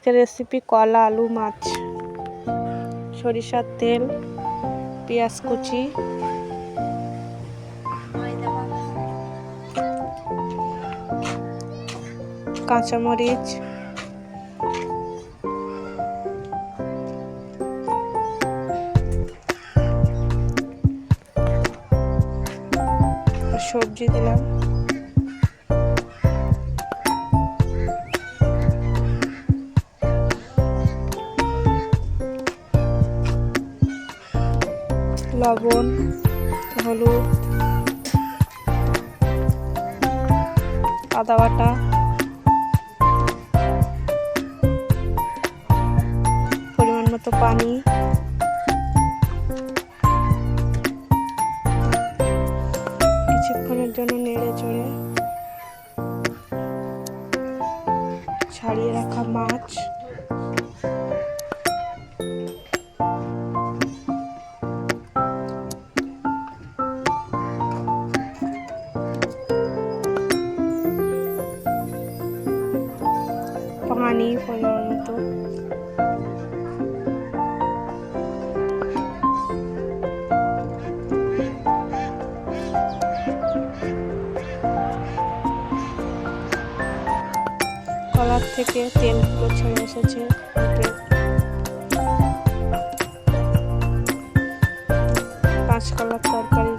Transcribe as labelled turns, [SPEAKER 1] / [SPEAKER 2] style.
[SPEAKER 1] আজকের রেসিপি কলা আলু মাছ। সরিষার তেল, পেঁয়াজ কুচি, কাঁচামরিচ, সবজি দিলাম, লবণ, হলুদ, আদা বাটা, পরিমাণ মতো পানি, কিছুক্ষণের জন্য নেড়ে চড়ে ছাড়িয়ে রাখা মাছ, পানি পরিমাণ মতো, কলার থেকে তেলগুলো ছেড়ে এসেছে। কাঁচকলার তরকারি